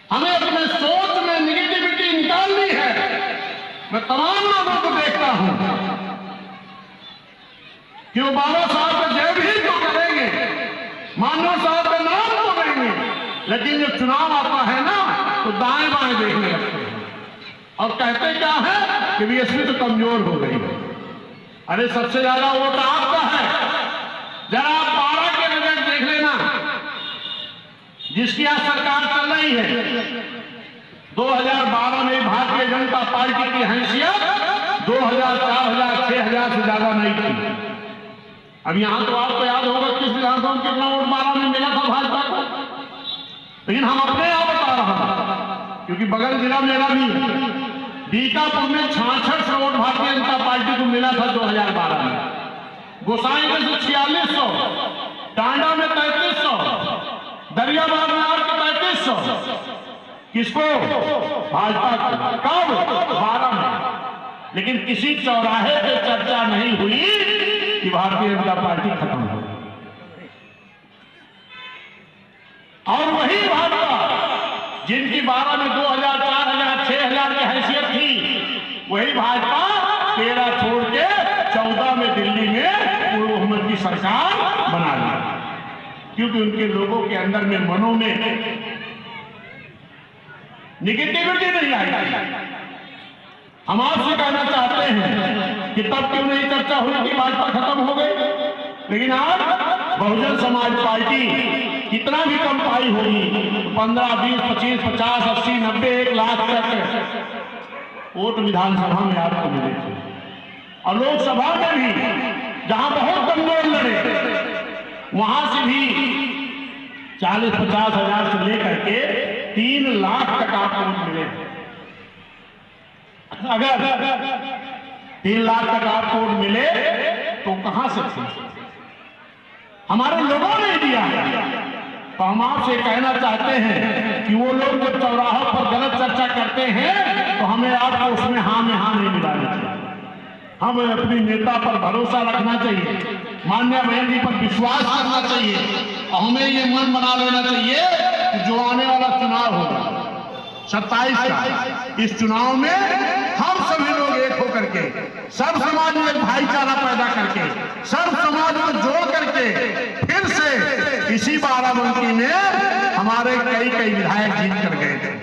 हमें अपने सोच में निगेटिविटी निकालनी है। मैं तमाम लोगों को देखता हूं कि वो बाबा साहब का जय भी तो करेंगे, मानव साहब का नाम तो लेंगे, लेकिन जब चुनाव आता है ना तो दाएं बाएं देखने लगते हैं और कहते क्या है कि बीएसपी तो कमजोर हो गई है। अरे सबसे ज्यादा वोट आपका है। जरा आप 12 के रिजल्ट देख लेना, जिसकी आज सरकार चल रही है। 2012 में भारतीय जनता पार्टी की हैसियत 2000, 4000, 6000 से ज्यादा नहीं थी। अब यहां तो आपको याद होगा किस विधानसभा में कितना वोट 12 में मिला था भाजपा को, लेकिन हम अपने आप बता रहा हूं क्योंकि बगल जिला मेरा भी है। बीकापुर में 66 वोट भारतीय जनता पार्टी को मिला था 2012 में, गोसाईगंज में 4600, टांडा में 3300, दरियाबाद में आपके 3500। किसको? भाजपा को। कब? 12 में। लेकिन किसी चौराहे पे चर्चा नहीं हुई कि भारतीय जनता पार्टी खत्म हो। और वही भाजपा जिनकी 12 में 2000, 4000, 6000 की हैसियत थी, वही भाजपा 13 छोड़ के 14 में दिल्ली में नूर मोहम्मद की सरकार बना ली, क्योंकि उनके लोगों के अंदर में, मनों में निगेटिविटी नहीं आई। हम आपसे कहना चाहते हैं कि तब क्यों नहीं चर्चा हुई कि भाजपा खत्म हो गई, लेकिन आज बहुजन समाज पार्टी कितना भी कम पाई होगी, 15, 20, 25, 50, 80, 90, 1 लाख तक वोट विधानसभा में आपको मिले थे। और लोकसभा में भी जहां बहुत कमजोर लड़े, वहां से भी 40-50 हजार से लेकर के 3 लाख तक आपको वोट मिले। अगर 3 लाख तक आपको वोट मिले तो कहां से थे? हमारे लोगों ने दिया है। तो हम आपसे कहना चाहते हैं कि वो लोग जब चौराहों पर गलत चर्चा करते हैं तो हमें आपको उसमें हाँ में हाँ नहीं मिलाना चाहिए। हमें अपनी नेता पर भरोसा रखना चाहिए, माननीय बहन जी पर विश्वास करना चाहिए, और हमें ये मन बना लेना चाहिए कि जो आने वाला चुनाव होगा 27 का, इस चुनाव में हम सभी लोग एक होकर के, सब समाज में भाईचारा पैदा करके, सब समाज को जोड़ करके फिर से इसी बाराबंकी में हमारे कई विधायक जीत कर गए थे।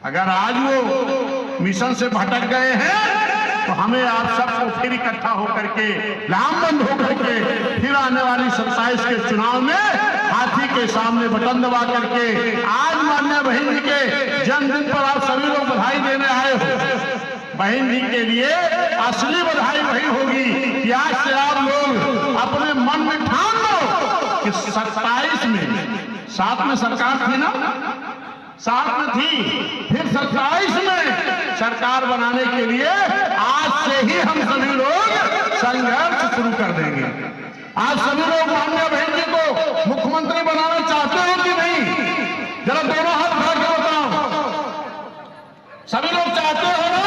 अगर आज वो मिशन से भटक गए हैं तो हमें आप सबको फिर इकट्ठा होकर के, लामबंद होकर के, फिर आने वाली 27 के चुनाव में हाथी के सामने बटन दबा करके, आज माननीय बहन जी के जन्मदिन पर आप सभी लोग बधाई देने आए हो। बहन जी के लिए असली बधाई वही होगी कि आज से आप लोग अपने मन में ठान लो कि 27 में, 7 में सरकार थी ना, 7 में थी, फिर 27 में सरकार बनाने के लिए आज से ही हम सभी लोग संघर्ष शुरू कर देंगे। आज सभी लोग माननीय बहन जी को मुख्यमंत्री बनाना चाहते हो कि नहीं? जरा दोनों हाथ उठा के बताओ। सभी लोग चाहते हो ना?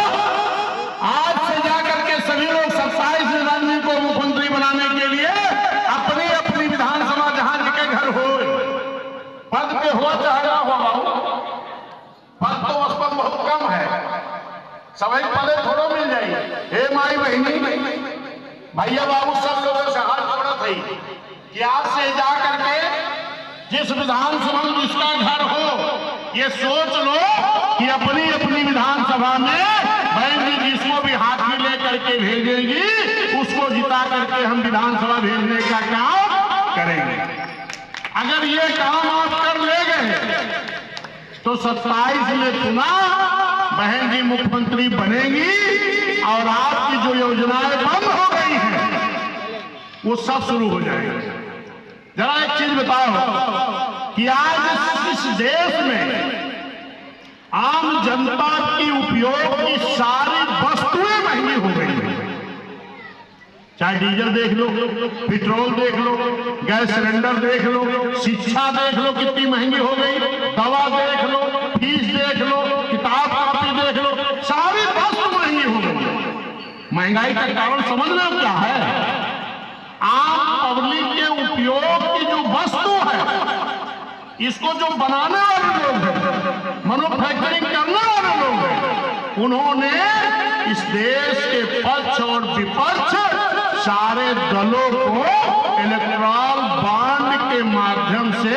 आज से जाकर के सभी लोग 27 जनवरी को मुख्यमंत्री बनाने के लिए अपनी अपनी विधानसभा जहां जिनके घर हो, पद पे हुआ चाहे ना हो, पद तो उस पर बहुत कम है, सभी पदे थोड़ो मिल जाएगी। हे माई बहनी, भैया बाबू सब लोगों से हाथ जोड़ा थी कि आज से जा करके जिस विधानसभा में जिसका घर हो, ये सोच लो कि अपनी अपनी विधानसभा में बहन जी जिसको भी हाथ में लेकर के भेजेंगी उसको जिता करके हम विधानसभा भेजने का काम करेंगे। अगर ये काम आप कर ले गए तो 27 में पुनः बहन जी मुख्यमंत्री बनेगी और आपकी जो योजनाएं बंद हो गई हैं वो सब शुरू हो जाएगी। जरा एक चीज बताओ कि आज इस देश में आम जनता की उपयोग की सारी वस्तुएं महंगी हो गई हैं। चाहे डीजल देख लो, पेट्रोल देख लो, गैस सिलेंडर देख लो, शिक्षा देख लो कितनी महंगी हो गई, दवा देख लो, फीस देख लो, किताब कॉपी देख लो, सारी वस्तु महंगी हो गई। महंगाई का कारण समझ रहे हो क्या है? आम पब्लिक के उपयोग की जो वस्तु है इसको जो बनाने वाले लोग हैं, मैन्युफैक्चरिंग करने वाले लोग हैं, उन्होंने इस देश के पक्ष और विपक्ष सारे दलों को इलेक्टोरल बॉन्ड के माध्यम से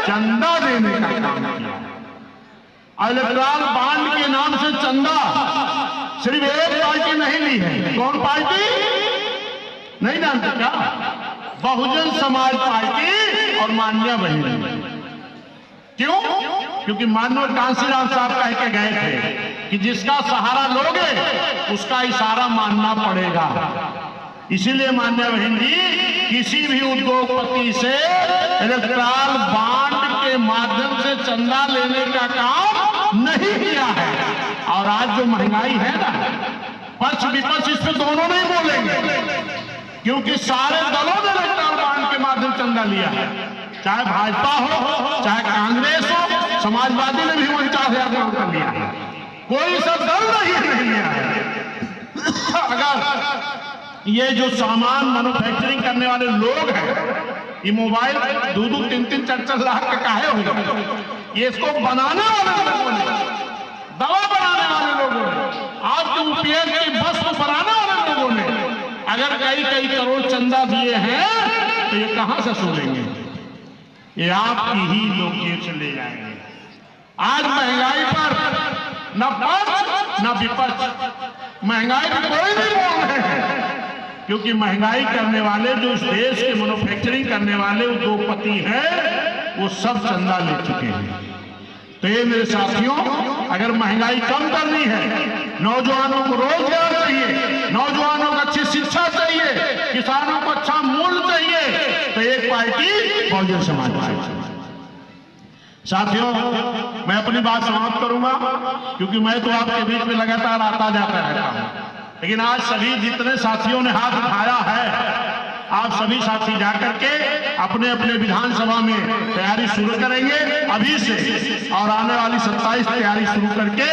चंदा देने का काम किया। इलेक्टोरल बॉन्ड के नाम से चंदा सिर्फ एक पार्टी नहीं ली है। कौन पार्टी? नहीं जानते क्या? बहुजन समाज पार्टी और मान्या बहन। क्यों? क्योंकि माननीय कांशीराम साहब कह के गए थे कि जिसका सहारा लोगे उसका इशारा मानना पड़ेगा। इसीलिए मान्य बहन जी किसी भी उद्योगपति से इलेक्टोरल बॉन्ड के माध्यम से चंदा लेने का काम नहीं किया है। और आज जो महंगाई है ना, पक्ष विपक्ष इस पे दोनों नहीं बोलेंगे, क्योंकि सारे दलों ने इलेक्टोरल बॉन्ड के माध्यम से चंदा लिया है। चाहे भाजपा हो, चाहे कांग्रेस हो, समाजवादी ने भी 49,000 करोड़ कर लिया है। कोई सब दल नहीं लिया है। अगर ये जो सामान मैन्युफैक्चरिंग करने वाले लोग हैं, ये मोबाइल 2-2, 3-3, 4-4 लाख का काहे होगा? ये इसको बनाने वाले लोगों ने, दवा बनाने वाले लोगों ने, आपके उपयोग की वस्तु बनाने वाले लोगों ने अगर कई करोड़ चंदा दिए हैं तो ये कहां से सूलेंगे? ये आपकी ही लोग जेब से ले जाएंगे। आज महंगाई पर न पक्ष न विपक्ष, महंगाई पर कोई नहीं बोल रहे हैं, क्योंकि महंगाई करने वाले जो इस देश के मैन्युफैक्चरिंग करने वाले उद्योगपति हैं वो सब चंदा ले चुके हैं। तो ये मेरे साथियों, अगर महंगाई कम करनी है, नौजवानों को रोजगार चाहिए, नौजवानों को अच्छी शिक्षा चाहिए, किसानों को अच्छा मूल्य चाहिए, तो एक पार्टी बहुजन समाज पार्टी। साथियों, मैं अपनी बात समाप्त करूंगा, क्योंकि मैं तो आपके बीच में लगातार आता जाता रहता हूं, लेकिन आज सभी जितने साथियों ने हाथ उठाया है, आप सभी साथी जाकर के अपने अपने विधानसभा में तैयारी शुरू करेंगे अभी से, और आने वाली 27 तैयारी शुरू करके